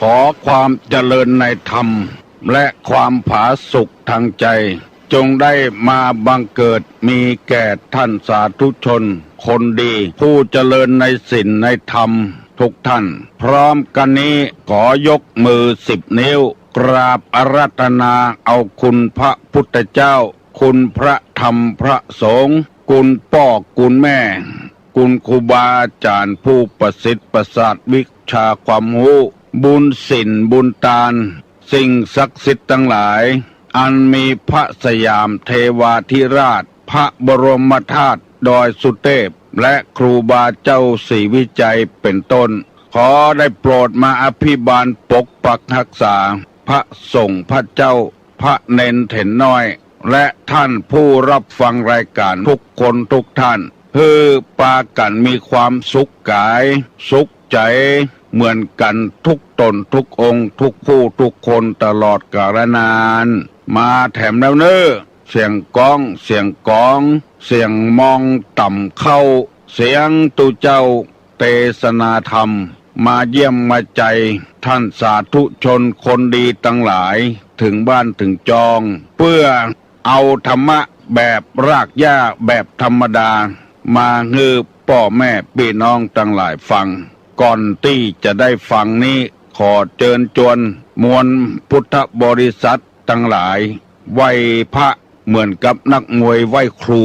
ขอความเจริญในธรรมและความผาสุกทางใจจงได้มาบังเกิดมีแก่ท่านสาธุชนคนดีผู้เจริญในศีลในธรรมทุกท่านพร้อมกันนี้ขอยกมือ10 นิ้วกราบอาราธนาเอาคุณพระพุทธเจ้าคุณพระธรรมพระสงฆ์คุณพ่อคุณแม่คุณครูบาอาจารย์ผู้ประสิทธิ์ประสาทวิชาความรู้บุญศีลบุญทานสิ่งศักดิ์สิทธิ์ทั้งหลายอันมีพระสยามเทวาธิราชพระบรมธาตุดอยสุเทพและครูบาเจ้าศรีวิจัยเป็นต้นขอได้โปรดมาอภิบาลปกปักรักษาพระสงฆ์พระเจ้าพระเนนเถนน้อยและท่านผู้รับฟังรายการทุกคนทุกท่านเพื่อปากันมีความสุขกายสุขใจเหมือนกันทุกตนทุกองค์ทุกผู้ทุกคนตลอดกาลนานมาแถมแล้วเน้อเสียงก้องเสียงกองเสียงมองต่ำเข้าเสียงตุเจ้าเทศนาธรรมมาเยี่ยมมาใจท่านสาธุชนคนดีทั้งหลายถึงบ้านถึงจองเพื่อเอาธรรมะแบบรากหญ้าแบบธรรมดามาฮือพ่อแม่พี่น้องทั้งหลายฟังก่อนที่จะได้ฟังนี้ขอเชิญชวนมวลพุทธบริษัททั้งหลายไหว้พระเหมือนกับนักมวยไหว้ครู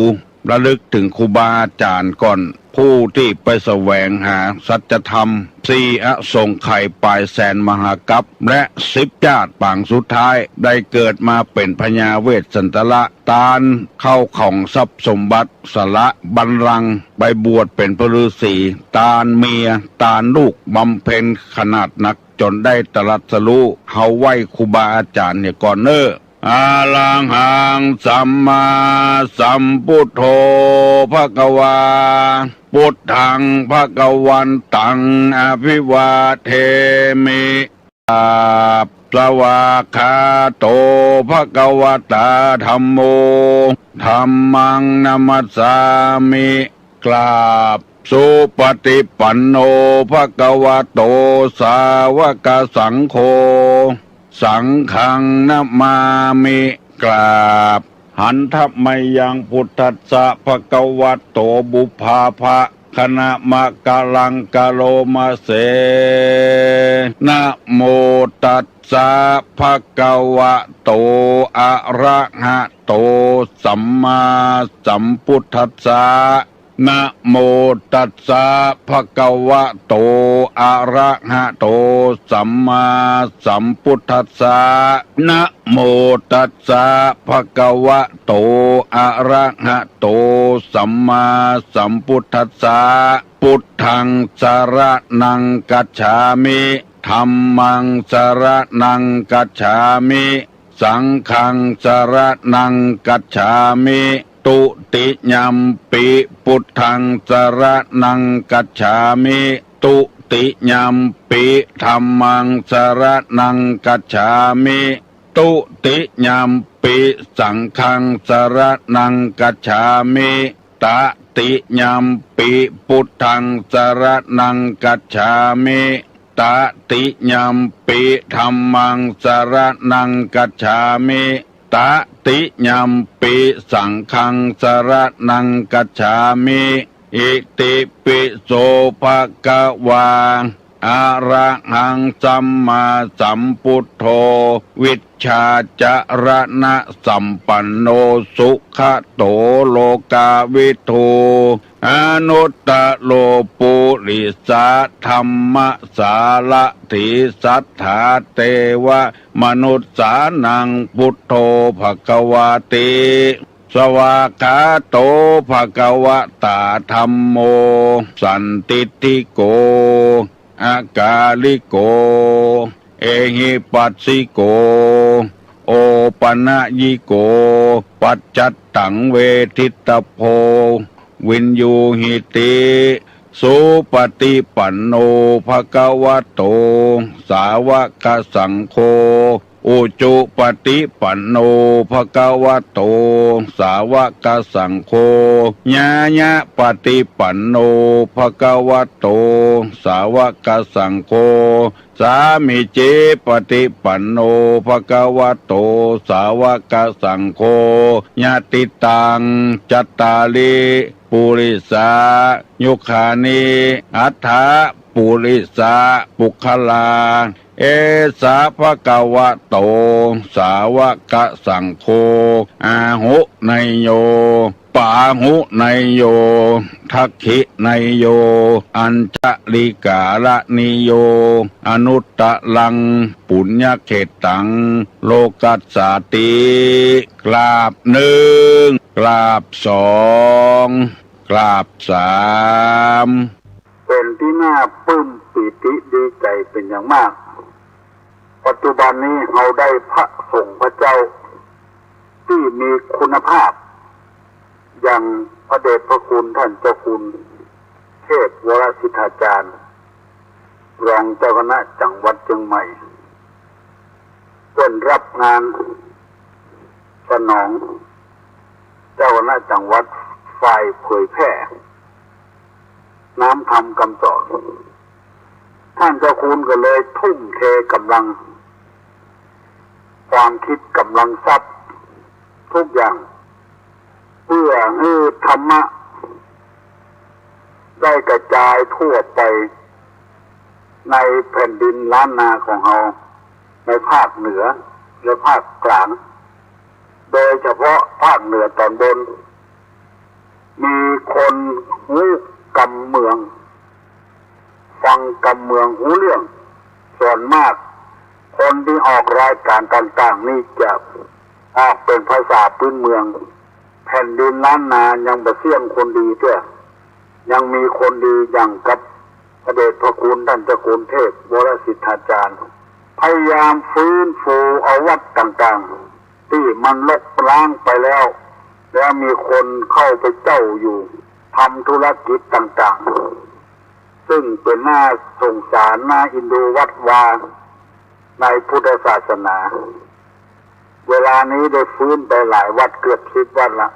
ระลึกถึงครูบาอาจารย์ก่อนผู้ที่ไปแสวงหาสัจธรรม4 อสงไขยปลายแสนมหากัปและ10 ชาติปางสุดท้ายได้เกิดมาเป็นพญาเวสสันตละตาลเข้าของทรัพย์สมบัติสละบัลลังก์ไปบวชเป็นพระฤาษีตาลเมียตาลลูกบำเพ็ญขนาดหนักจนได้ตรัสรู้เฮาไหว้ครูบาอาจารย์เนี่ยก่อนเน้ออาลังหังสัมมาสัมพุทโธภควาพุทธังภควันตังอภิวาเทมิสวากขาโตภควตาธัมโมธัมมังนัมมัสสามิกราบสุปฏิปันโนภควโตสาวกสังโฆสังฆังนะมามิกราบหันทัพไมยังพุทธัสสะภควโตบุพาภะคณะมะกะลังกะโลมาเสนะโมตัสสะภะคะวะโตอะระหะโตสัมมาสัมพุทธัสสะนะโมตัสสะภะคะวะโตอะระหะโตสัมมาสัมพุทธัสสะนะโมตัสสะภะคะวะโตอะระหะโตสัมมาสัมพุทธัสสะพุทธังสรณังกัจฉามิธัมมังสรณังกัจฉามิสังฆังสรณังกัจฉามิตุติยัมปิพุทธังสรณังกัจฉามิตุติยัมปิธัมมังสรณังกัจฉามิตุติยัมปิสังฆังสรณังกัจฉามิตติยัมปิพุทธังสรณังกัจฉามิตติยัมปิธัมมังสรณังกัจฉามิตติยัมปิสังฆังสรณังกัจฉามิอิติปิโสภะคะวาอะระหังสัมมาสัมพุทโธวิชชาจรณะสัมปันโนสุขโตโลกาวิทูอนุตตโลปุริสาธัมมสาละถิสัทธาเทวมนุสสานังพุทโธภควาติสวากขาโตภควตาธัมโมสันติติโกอากาลิโกเอหิปัสสิโก โอปนะยิโกปัจจัตตังเวทิตโพวินยูหิติสุปฏิปันโนภะคะวะโตสาวกสังโฆอุจุปฏิปันโนภะคะวะโตสาวกสังโฆญาญะปฏิปันโนภะคะวะโตสาวกสังโฆสามิเจปฏิปันโนภะคะวะโตสาวกสังโฆญาติตังจัตตาลิปุริสายุคานิอัฏฐะปุริสาปุคลาเอสาภะคะวะโตสาวกสังโฆอาหุไนโยปาหุไนโยทักขิไนโยอัญชลิกาละนิโยอนุตตะลังปุญญเขตังโลกัสสาติกราบหนึ่งกราบสองกราบสามเป็นที่น่าปลื้มปิติดีใจเป็นอย่างมากปัจจุบันนี้เราได้พระสงฆ์พระเจ้าที่มีคุณภาพอย่างพระเดชพระคุณท่านเจ้าคุณเทพวรสิทธาจารย์รองเจ้าคณะจังหวัดเชียงใหม่เป็นรับงานสนองเจ้าคณะจังหวัดฝ่ายเผยแพร่น้ำธรรมคำสอนท่านเจ้าคุณก็เลยทุ่มเทกำลังความคิดกำลังทรัพย์ทุกอย่างเพื่อให้ธรรมะได้กระจายทั่วไปในแผ่นดินล้านนาของเราในภาคเหนือและภาคกลางโดยเฉพาะภาคเหนือตอนบนมีคนหูกำเมืองฟังกำเมืองหูเรื่องส่วนมากคนที่ออกรายการต่างๆนี่จะออกเป็นภาษาพื้นเมืองแผ่นดินล้านนายังบ่เสี่ยงคนดีเด้อยังมีคนดีอย่างกับพระเดชพระคุณท่านเจ้าคุณเทพวรสิทธาจารย์พยายามฟื้นฟูเอาวัดต่างๆที่มันลกล้างไปแล้วมีคนเข้าไปเจ้าอยู่ทำธุรกิจต่างๆซึ่งเป็นน่าสงสารน่าอินดูวัดวาในพุทธศาสนาเวลานี้ได้ฟื้นไปหลายวัดเกือบ10 วัดละ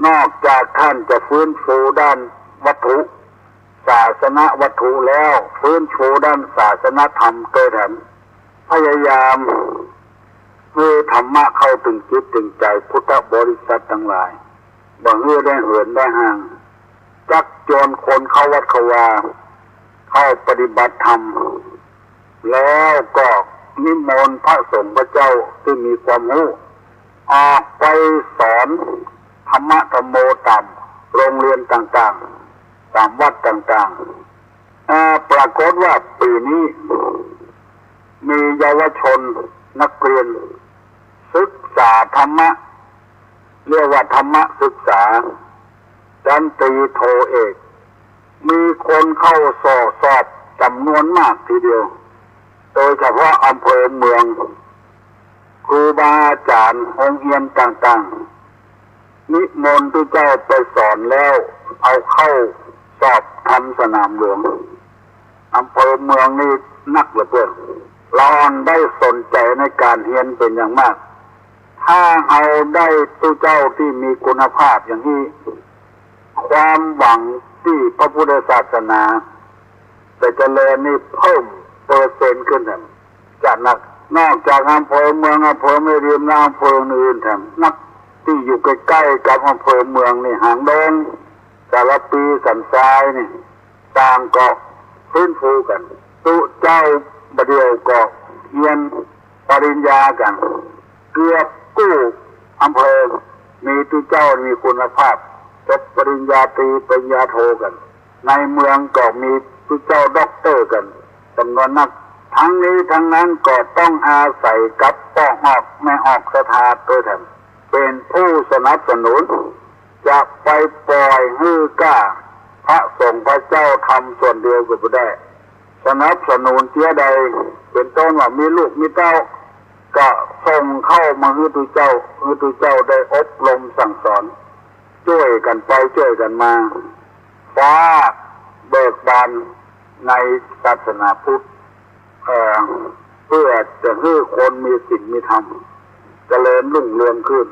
นอกจากท่านจะฟื้นฟูด้านวัตถุศาสนวัตถุแล้วฟื้นฟูด้านศาสนธรรมเกิดแถมพยายามเพื่อธรรมะเข้าถึงจิตถึงใจพุทธบริษัททั้งหลายบ่เฮือได้เหินได้ห่างจักจวนคนเข้าวัดเข้าวาเข้าปฏิบัติธรรมแล้วก็นิมนต์พระสงฆ์พระเจ้าที่มีความรู้ออกไปสอนธรรมะธรรมโมตามโรงเรียนต่างๆตามวัดต่างๆปรากฏว่าปีนี้มีเยาวชนนักเรียนศึกษาธรรมะเรียกว่าธรรมะศึกษาชั้นตรีโทเอกมีคนเข้าสอบจำนวนมากทีเดียวโดยเฉพาะอำเภอเมืองครูบาอาจารย์โรงเรียนต่างๆนิมนต์ที่เจ้าไปสอนแล้วเอาเข้าสอบทำสนามหลวงอำเภอเมืองนี่นักเหลือเกินเราได้สนใจในการเรียนเป็นอย่างมากถ้าเอาได้ตู้เจ้าที่มีคุณภาพอย่างนี้ความหวังที่พระพุทธศาสนาจะเจริญนี่เพิ่มเปอร์เซ็นต์ขึ้นจากนักนอกจากอำเภอเมืองอำเภอไม่ริมน้ำอำเภออื่นแถมนักที่อยู่ใกล้ๆกับอำเภอเมืองนี่หางดงสารปีสันทรายนี่ต่างก็ฟื้นฟูกันตู้เจ้าบเดียวก็เรียนปริญญากันเกือบกู้อำเภอมีตู้เจ้ามีคุณภาพจบปริญญาตรีปริญญาโทกันในเมืองก็มีตู้เจ้าด็อกเตอร์กันจำนวนนักทั้งนี้ทั้งนั้นก็ต้องอาศัยกับพ่อออกแม่ออกสถาตัวแทนเป็นผู้สนับสนุนจะไปปล่อยฮื้อกล้าพระสงฆ์พระเจ้าทำส่วนเดียวก็ไม่ได้สนับสนุนเสียใดเป็นต้นว่ามีลูกมีเต้า ก็ส่งเข้ามาให้ตุเจ้าได้อบรมสั่งสอนช่วยกันไปช่วยกันมาฟ้าเบิกบานในศาสนาพุทธเพื่อจะให้คนมีศีลมีธรรมเจริญรุ่งเรืองขึ้น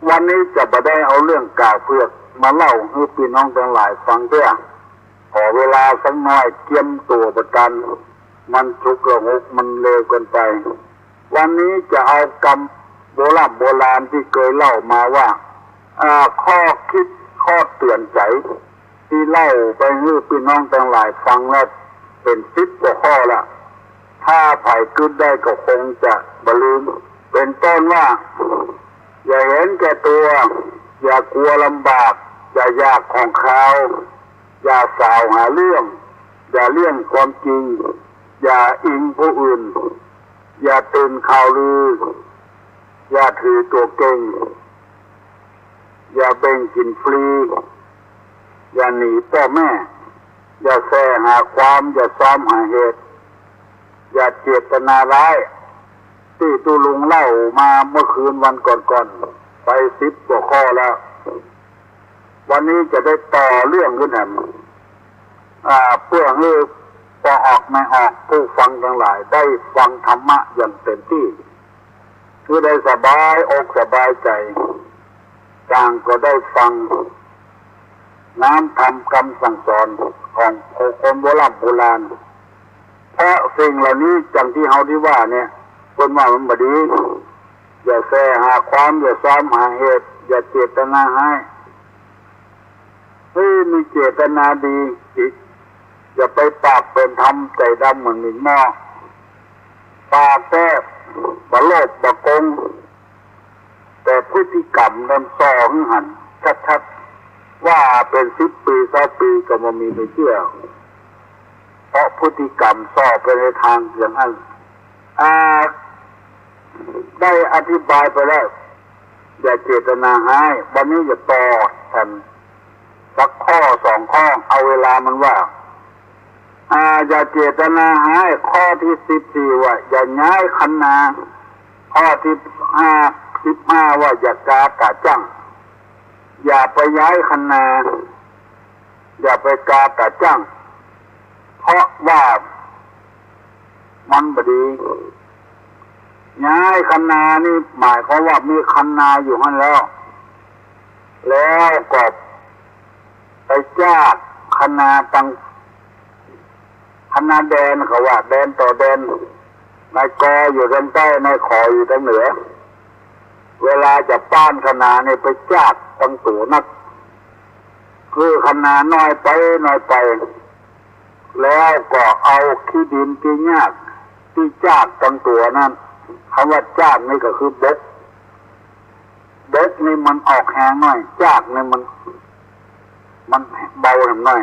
วันนี้จะมาได้เอาเรื่องกาเพือกมาเล่าให้พี่น้องทั้งหลายฟังด้วยขอเวลาสักหน่อยเตรียมตัวประกันมันชุกระหกมันเร็วเกินไปวันนี้จะเอากรรมโบราณที่เคยเล่ามาว่าข้อคิดข้อเตือนใจที่เล่าไปให้พี่น้องทั้งหลายฟังแล้วเป็น10 กว่าข้อละถ้าไผ่ขึ้นได้ก็คงจะบรรลุเป็นต้นว่าอย่าเห็นแก่ตัวอย่ากลัวลำบากอย่ายากของเขาอย่าสาวหาเรื่องอย่าเลี่ยงความจริงอย่าอิงผู้อื่นอย่าตื่นข่าวลืออย่าถือตัวเก่งอย่าเบ่งกินฟรีอย่าหนีพ่อแม่อย่าแสหาความอย่าซ้อมหาเหตุอย่าเจตนาร้ายที่ตุลุงเล่ามาเมื่อคืนวันก่อนๆไป10 กว่าข้อแล้ววันนี้จะได้ต่อเรื่องขึ้นแหมเพื่อให้พอออกไม่ออกผู้ฟังทั้งหลายได้ฟังธรรมะอย่างเต็มที่คือได้สบายอกสบายใจต่างก็ได้ฟังน้ำธรรมคำสั่งสอนของคนโบราณเพราะสิ่งเหล่านี้จังที่เฮาที่ว่าเนี่ยคนว่ามันบ่ดีอย่าแสหาความอย่าซ้อมหาเหตุอย่าเจตนาให้มีเจตนาดีอย่าไปปากเป็นธรรมใจดำเหมือนมินหม้อปากแก้บะโลภบะโกงแต่พฤติกรรมนั้นส่อหึ่งหันชัดๆว่าเป็น10 ปี20 ปีก็บ่มีไปเชื่อเพราะพฤติกรรมส่อไปในทางอย่างนั้นได้อธิบายไปแล้วอย่าเจตนาให้วันนี้อย่าต่อกันสักข้อ2 ข้อเอาเวลามันว่าอย่าเจตนาให้ข้อที่14ว่าอย่าย้ายคันนาข้อที่15ว่าอย่ากากะจั่งอย่าไปย้ายคันนาอย่าไปกากะจั่งเพราะว่ามันบดีย้ายคันนานี่หมายความว่ามีคันนาอยู่หั่นแล้วก็ไปจ้าคันนาตั้งคันนาแดนเขาว่าแดนต่อแดนนายกออยู่ทางใต้นายขออยู่ทางเหนือเวลาจะป้านคันนาเนี่ยไปจ้าตั้งตัวนักคือคันนาน้อยไปแล้วก็เอาขี้ดินที่ยากที่จ้าตั้งตัวนั้นคำว่าจ้านี่ก็คือบกนี่มันออกแห้งหน่อยจ้านี่มันเบาหน่อย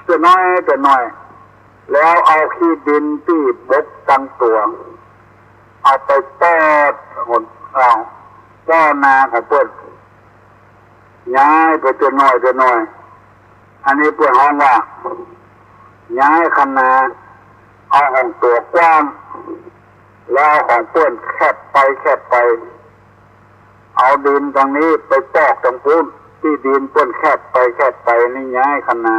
แต่น้อยแล้วเอาขี้ดินที่บกตั้งตัวเอาไปป้อนป้อนนาของเพื่อนย้ายไปตัวน้อยอันนี้เพื่อนห้องว่าย้ายคันนาเอาของตัวกว้างแล้วของเพื่อนแคบไปเอาดินตรงนี้ไปปอกตรงพุ้นที่ดินเพื่อนแคบไปนี่ย้ายคันนา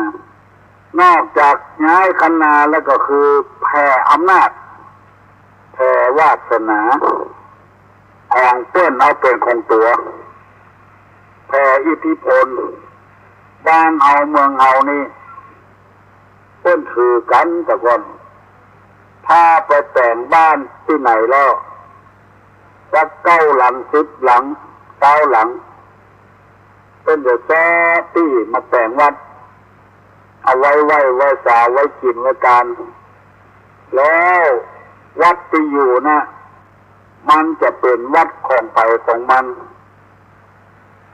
นอกจากย้ายคันนาแล้วก็คือแผ่อำนาจแผ่วาสนาของเพื่อนเอาเป็นของตัวแผ่อิทธิพลบ้านเอาเมืองเอานี่เพื่อนถือกันแต่ก่อนถ้าไปแต่งบ้านที่ไหนแล้วสัก9 หลัง10 หลัง9 หลังเป็นเดี๋ยวแซ่ที่มาแต่งวัดเอาไว้สาไว้กินไว้การแล้ววัดที่อยู่นะมันจะเป็นวัดของไปของมัน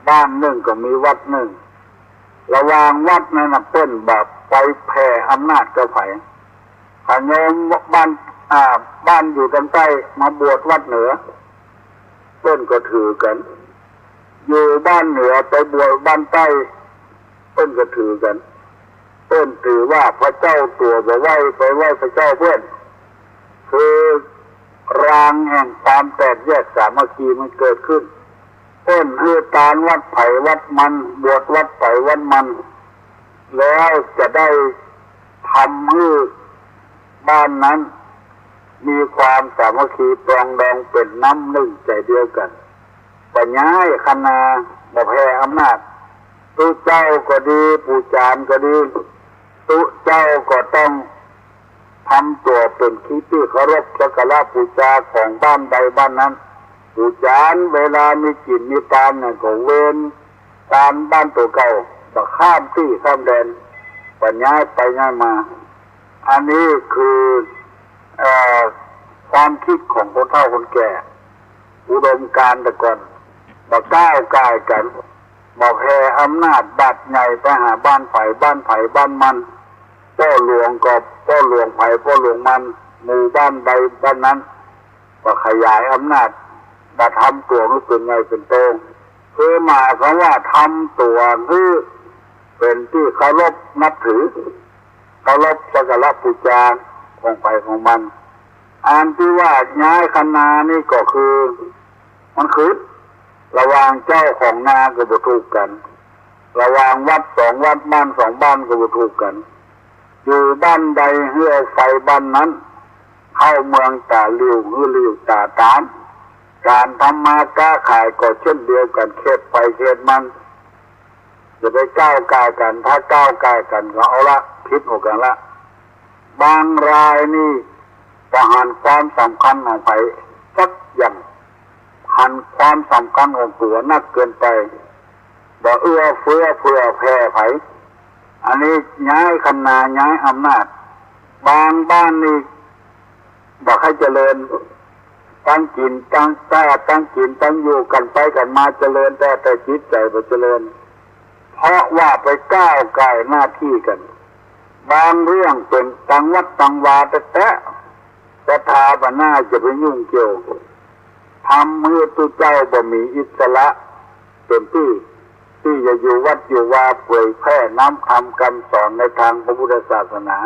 บ้านหนึ่งก็มีวัดหนึ่งระหว่างวัดนั้นเปิ้นแบบไปแผ่อำนาจกับไผขโยมบ้านอยู่ทางใต้มาบวชวัดเหนือเปิ้นก็ถือกันอยู่บ้านเหนือไปบวชบ้านใต้เปิ้นก็ถือกันเปิ้นถือว่าพระเจ้าตัวไปไหว้พระเจ้าเพื่อน คือรางแห่งความแตกแยกสามัคคีมันเกิดขึ้นต้นคือการวัดไผ่วัดมันบวชวัดไผ่วัดมันแล้วจะได้ทำให้บ้านนั้นมีความสามัคคีปรองดองเป็นน้ำหนึ่งใจเดียวกันปัญญาคณาบ่แพ้อำนาจตุเจ้าก็ดีปู่จานก็ดีตุเจ้าก็ต้องทำตัวเป็นที่เคารพสักการะบูชาของบ้านใดบ้านนั้นปู่จานเวลามีกินมีการเนี่ยก็เว้นการบ้านตัวเก่าก็ข้ามที่ข้ามแดนปัญญาไปง่ายมาอันนี้คือความคิดของคนเฒ่าคนแก่อุดมการณ์แต่ก่อนบ่ก้าวกายกันบ่แพ้อำนาจบัดใหญ่ไปหาบ้านไผ่บ้านไผ่บ้านมันพ่อหลวงก็พ่อหลวงไผ่พ่อหลวงมันหมู่บ้านใดบ้านนั้นก็ขยายอำนาจมาทำตัวให้เป็นไงเป็นโตคือหมายความว่าทำตัวคือเป็นที่เคารพนับถือเคารพสักการะบูชาของไผ่ของมันอันที่ว่าย้ายคณานี่ก็คือมันคือระหว่างเจ้าของนาก็บ่ถูกกันระหว่างวัดสองวัดบ้านสองบ้านก็บ่ถูกกันอยู่บ้านใดให้เอาไฟบ้านนั้นเข้าเมืองตาหลิวหรือหลิวตาตามการทำมาค้าขายก็เช่นเดียวกันเขตไฟเขตมันจะไปก้าวกายกันถ้าก้าวกายกันก็เอาละผิดหมดกันละบางรายนี่จะหันความสำคัญของไผสักอย่างหันความสำคัญของตัวนักเกินไปบ่เอื้อเฟื้อเผื่อแผ่ไผอันนี้ย้ายคณาย้ายอำนาจบางบ้านนี่บ่ให้เจริญตั้งกินตั้งแต่ตั้งกินตั้งอยู่กันไปกันมาเจริญแต่จิตใจบ่เจริญเพราะว่าไปก้าวไก่หน้าที่กันบางเรื่องเป็นตังวัดตังวาแต่สถาบันหน้าจะไปยุ่งเกี่ยวทำมือตัวเจ้าบ่มีอิสระเป็นที่จะอยู่วัดอยู่วาเผยแพร่น้ำคำคำสอนในทางพระพุทธศาสนา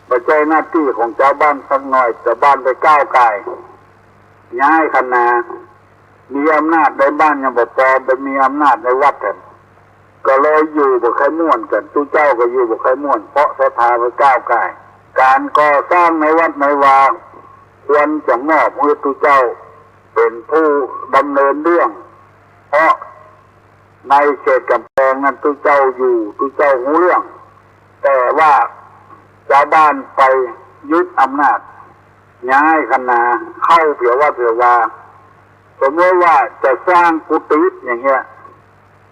ไม่ใช่หน้าที่ของเจ้าบ้านสักหน่อยแต่บ้านไปก้าวไก่ย้ายคณามีอำนาจในบ้านยังบ่พอไปมีอำนาจในวัดกันก็เลยอยู่บ่ใครม่วนกันตู้เจ้าก็อยู่บ่ใครม่วนเพราะศรัทธาไปก้าวไก่การก่อสร้างในวัดในวาควรจะมอบให้ตู้เจ้าเป็นผู้ดำเนินเรื่องเพราะในเขตกำแพงนั้นตู้เจ้าอยู่ตู้เจ้าหูเรื่องแต่ว่าชาวบ้านไปยึดอำนาจย้ายคณาเข้าเผื่อว่าสมมติว่าจะสร้างกุฏิอย่างเงี้ย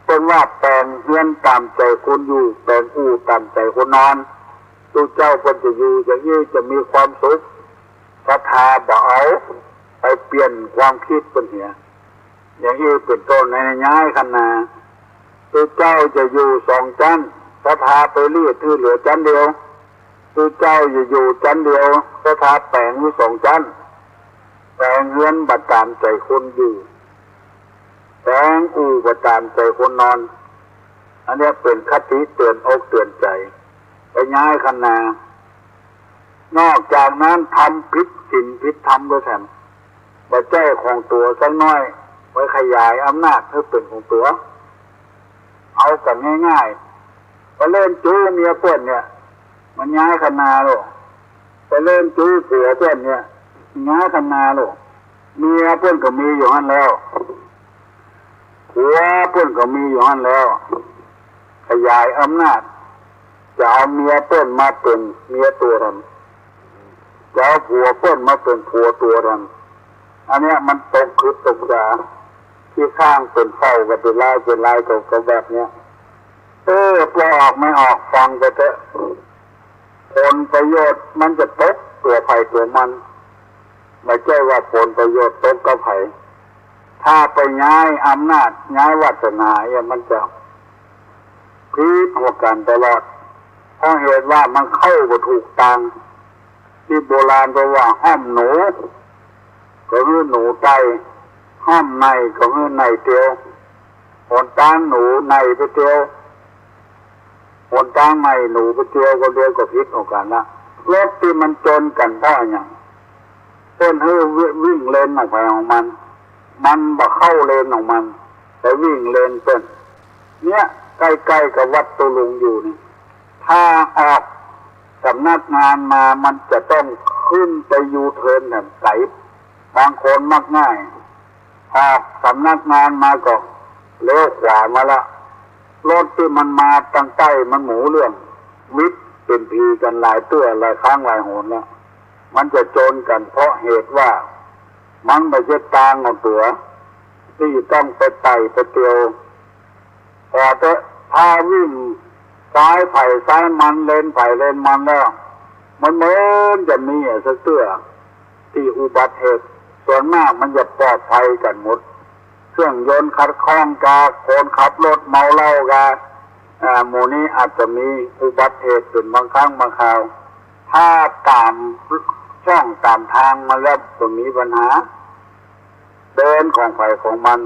เป็นว่าแปลงเฮือนตามใจคนอยู่แปลงอู่ตามใจคนนอนตู้เจ้าคนจะอยู่อย่างนี้จะมีความสุขศรัทธาบ่เอาไปเปลี่ยนความคิดเป็นเหี้ยอย่างนี้เป็นต้นในย้ายคณาตู้เจ้าจะอยู่สองชั้นศรัทธาไปเรียกที่เหลือชั้นเดียวตู้เจ้าอยู่ชั้นเดียวศรัทธาแปลงอยู่สองชั้นแปลงเฮือนบัดตามใจคนอยู่แปลงอู่บัดตามใจคนนอนอันนี้เป็นคติเตือนอกเตือนใจไปย้ายคณานอกจากนั้นทำผิดศีลผิดธรรมด้วยแถมบ่แจ้ของตัวสักน้อยไว้ขยายอำนาจให้เป็นของตัวเอากันง่ายๆไปเล่นจู้เมียเพื่อนเนี่ยมันย้ายคณาหรอกไปเล่นจู้ผัวเพื่อนเนี่ยย้ายคณาหรอกเมียเพื่อนก็มีอยู่นั่นแล้วผัวเพื่อนก็มีอยู่นั่นแล้วขยายอำนาจจะเอาเมียเพื่อนมาเป็นเมียตัวรันจะเอาผัวเพื่อนมาเป็นผัวตัวรันอันเนี้ยมันตกคือตกดาที่ข้างเป็นเฝ้ากับเป็นลายกับแบบเนี้ยพอออกไม่ออกฟังไปเถอะผลประโยชน์มันจะตกตัวไผ่ตัวมันไม่ใช่ว่าผลประโยชน์ตกกับไผ่ถ้าไปย้ายอำนาจย้ายวาสนาเนี่ยมันจะพีดหัวกันตลอดเพราะเหตุว่ามันเข้ากับถูกตังที่โบราณบอกว่าห้อมหนูก็คือหนูไตห้อมในก็คือในเตียวผลตั้งหนูในไปเตียวผลตั้งในหนูไปเตียวก็เดียวกับพิษออกกันละรถที่มันจนกันเพราะอย่าง เพิ่นให้วิ่งเลนออกไปของมันบ่เข้าเลนของมันแต่วิ่งเลนเพิ่นเนี่ยใกล้ๆกับวัดตุลุงอยู่นี่ถ้าออกสำนักงานมามันจะต้องขึ้นไปยูเทิร์นแบบไกลบางคนมักง่ายออกสำนักงานมาก็เลี้ยวขวามาละรถที่มันมาตั้งใต้มันหมูเรื่องวิทย์เป็นพีกันหลายตัวหลายครั้งหลายหนแล้วมันจะโจรกันเพราะเหตุว่ามันไม่ใช่ตางของตัวที่ต้องไปไต่ไปเตียวแต่ถ้าวิ่งซ้ายไผ่ซ้ายมันเลนไผ่เลนมันแล้วมันเหมือนจะมีสักเตื้อที่อุบัติเหตุส่วนมากมันจะปลอดภัยกันหมดเครื่องยนต์ขัดข้องกาคนขับรถเมาเหล้ากาหมู่นี้อาจจะมีอุบัติเหตุเป็นบางครั้งบางคราวถ้าตามช่องตามทางมาแล้วจะมีปัญหาเดินของไผ่ของมัน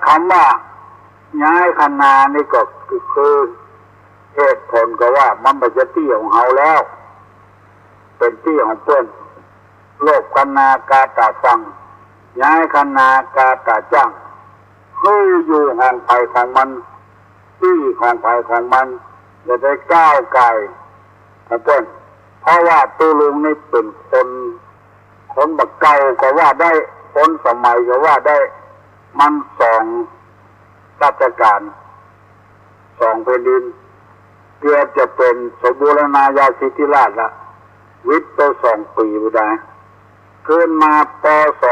คำว่าย้ายคณานี่ก็คือเหตุผลก็ว่ามันเป็นที่ของเขาแล้วเป็นที่ของเพื่อนโลกคณากาตาฟังย้ายคณากาตาจ้างให้อยู่ห้องไผ่ของมันที่ของไผ่ของมันจะได้ก้าวไกลเพื่อนเพราะว่าตุลุงนี่เป็นคนบักเก่าก็ว่าได้คนสมัยก็ว่าได้มันสองราชการสองแผ่นดินเกือบจะเป็นสมบูรณาญาสิทธิราชละวิทย์ตัว2 ปีไปได้ขึ้นมาป.ศ.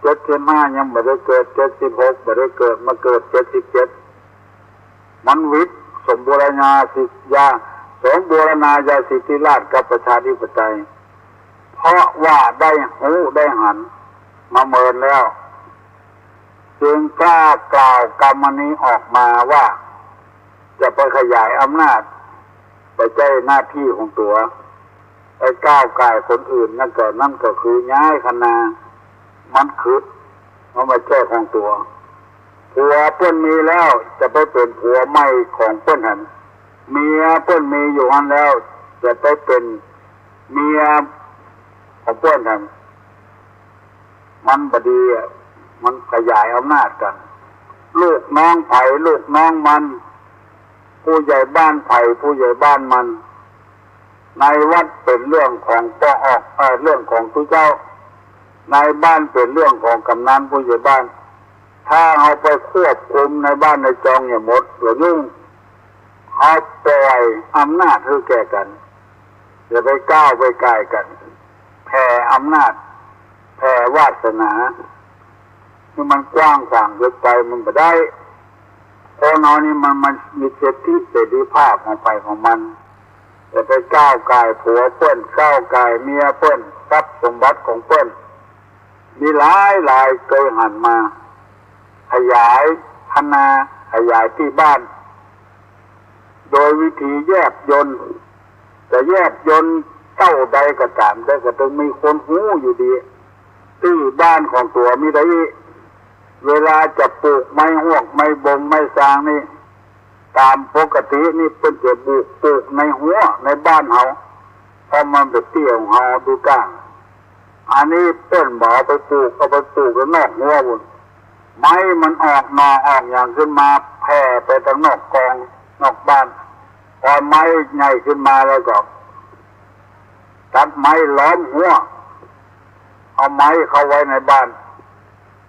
75ยังไม่ได้เกิด76ไม่ได้เกิดมาเกิด77มันวิทย์สมบูรณาญาสิทธิราชกับประชาธิปไตยเพราะว่าได้หูได้หันมาเมินแล้วจึงกล้ากล่าวกรรมนี้ออกมาว่าจะไปขยายอำนาจไปใช้หน้าที่ของตัวไปก้าวไก่คนอื่นนั่นก็คือย้ายคณะมันคือมันมาแก้ของตัวผัวเปิ้นมีแล้วจะไปเป็นผัวใหม่ของเปิ้นหันเมียเปิ้นมีอยู่หันแล้วจะไปเป็นเมียของเปิ้นหันมันบดีมันขยายอำนาจกันลูกน้องไผ่ลูกน้องมันผู้ใหญ่บ้านไผ่ผู้ใหญ่บ้านมันในวัดเป็นเรื่องของป้อออกเรื่องของทุเจ้าในบ้านเป็นเรื่องของกำนันผู้ใหญ่บ้านถ้าเอาไปควบคุมในบ้านในจองอย่าหมดหรือยุ่งเอาปล่อยอำนาจให้แก่กันอย่าไปก้าวไปไกลกันแผ่อำนาจแผ่วาสนาที่มันกว้างขวางเกินไปมันไม่ได้เพราะน้อยนี่มันมีสิทธิเสรีภาพของไปของมันจะไปก้าวไก่ผัวเปิ้นก้าวไก่เมียเปิ้นทรัพย์สมบัติของเปิ้นมีหลายเคยหันมาขยายคณะขยายที่บ้านโดยวิธีแยบยนต์จะแยบยนต์เต้าใดก็ตามได้ก็ต้องมีคนหูอยู่ดีที่บ้านของตัวมีได้เวลาจะปลูกไม้หวกไม้บงไม้สางนี่ตามปกตินี่เป็นจะปลูกในหัวในบ้านเฮาเพราะมันเป็นเตี้ยของเฮาดูก้างอันนี้เปิ้นบ่ไปปลูกเอาไปปลูกแล้วนอกหัวบุญไม้มันออกหน่อออกอย่างขึ้นมาแผ่ไปทางนอกกองนอกบ้านพอไม้ใหญ่ขึ้นมาแล้วก็ตัดไม้ล้อมหัวเอาไม้เข้าไว้ในบ้าน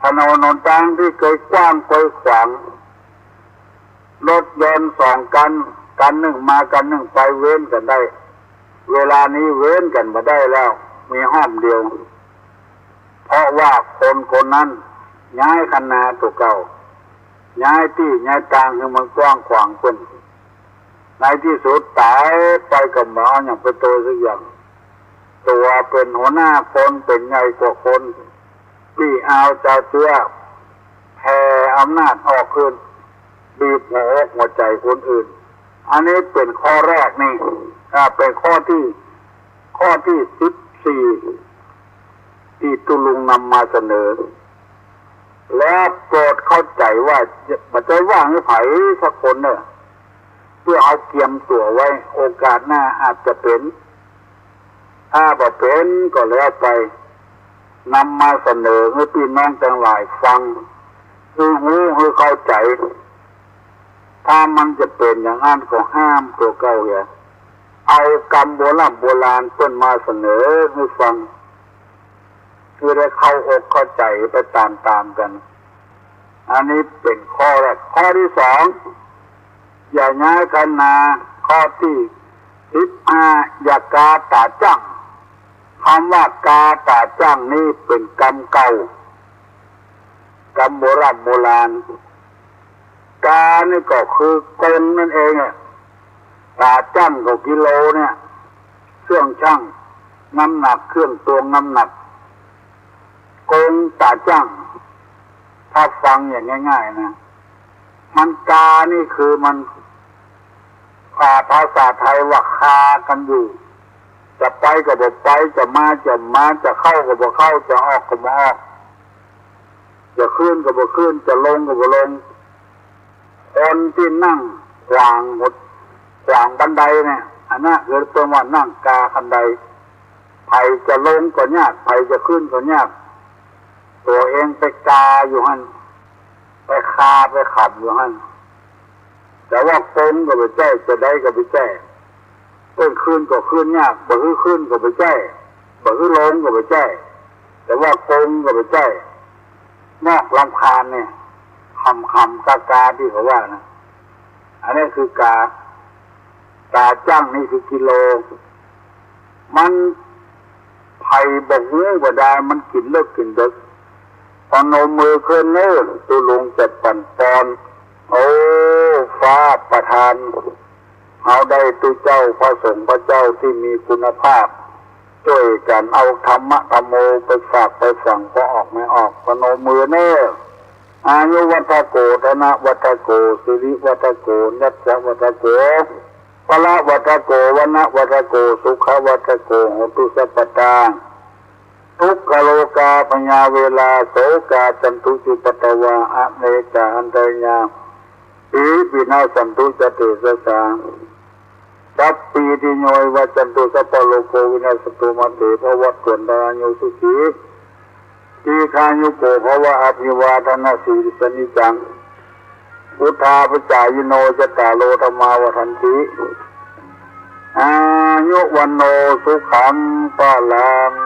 ถนนหนทางที่เคยกว้างเคยขวางรถยนต์กันหนึ่งมากันหนึ่งไปเว้นกันได้เวลานี้เว้นกันมาได้แล้วมีห้อมเดียวเพราะว่าคนนั้นย้ายคณะตัวเก่าย้ายที่ย้ายทางให้มันกว้างขวางขึ้นในที่สุดตายไปกับหมออย่างเป็นตัวสักอย่างตัวเป็นหัวหน้าคนเป็นใหญ่กว่าคนที่เอาใจเชื้อแผ่อำนาจออกขึ้นบีบหัวใจคนอื่นอันนี้เป็นข้อแรกนี่เป็นข้อที่14ที่ตุลุงนำมาเสนอและโปรดเข้าใจว่ามันจะว่างให้ไผ่สักคนเนี่ยเพื่อเอาเกียมตัวไว้โอกาสหน้าอาจจะเป็นถ้าบ่เป็นก็แล้วไป นำมาเสนอให้พี่น้องทั้งหลายฟังให้รู้ให้เข้าใจถ้ามันจะเป็นอย่างนั้นก็ห้ามตัวเก่าอย่าเอากรรมโบราณต้นมาเสนอให้ฟังคือได้เข้าอกเข้าใจไปตามกันอันนี้เป็นข้อแรกข้อที่สองอย่าย้ายกันนาข้อที่15อย่ากาตาจั่งคำว่ากาตาจั่งนี่เป็นกรรมเก่ากรรมโบราณกานี่ก็คือกลนั่นเองอ่ะตาจั่งก็กิโลเนี่ยเครื่องชั่งน้ำหนักเครื่องตวงน้ำหนักกงตาจั่งถ้าฟังอย่างง่ายๆนะมันกานี่คือมันภาษาไทยว่าคากันอยู่จะไปก็บ่ไปจะมาจะเข้าก็บ่เข้าจะออกก็บ่ออกจะขึ้นก็บ่ขึ้นจะลงก็บ่ลงคนที่นั่งขวางบันไดเนี่ยอันนั้นคือตัวว่านั่งกาคันไดไผจะลงก็ยากไผจะขึ้นก็ยากตัวเองไปกาอยู่หั่นไปคาไปขับอยู่หั่นแต่ว่าโกงก็ไปแจ้จะได้ก็ไปแจ้ต้นขึ้นก็ขึ้นยากบ่ฮื้อขึ้นก็ไปแจ้บ่ฮื้อลงก็ไปแจ้แต่ว่าโกงก็ไปแจ้นอกลำคาญเนี่ยคำกาที่เขาว่านะอันนี้คือกาจั่งนี่คือกิโลมันไผ่บอกหูบ่ได้มันกินเลิกกินดึกพอนมมือขึ้นเนื้อตัวลงจะปั่นปอนโอ้ฟ้าประทานเอาได้ตุเจ้าพระสงฆ์พระเจ้าที่มีคุณภาพช่วยกันเอาธรรมะธรรมโมไปฝากไปฝังพอออกไม่ออกพนมมือเน้ออายุวัฏโกธนะวัฏโกสิริวัฏโกนัสสะวัฏโกพละวัฏโกวนะวัฏโกสุขวัฏโกโหตุสัพพตาทุกขโลกาปัญญาเวลาโสกาจันทุจุปตวาอเนกาอันเตญาปีปินาสันตุจเตสสาสัพปีติโยยวจันตุสัพพโลกวินาสตุมาเตภวัตวันดาโยสุขีทีฆายุโกภวะอภิวาทนาสีสนิจังพุทธาปจายโนจตาโลธรรมาวทันติอายุวันโนสุขังปะลัง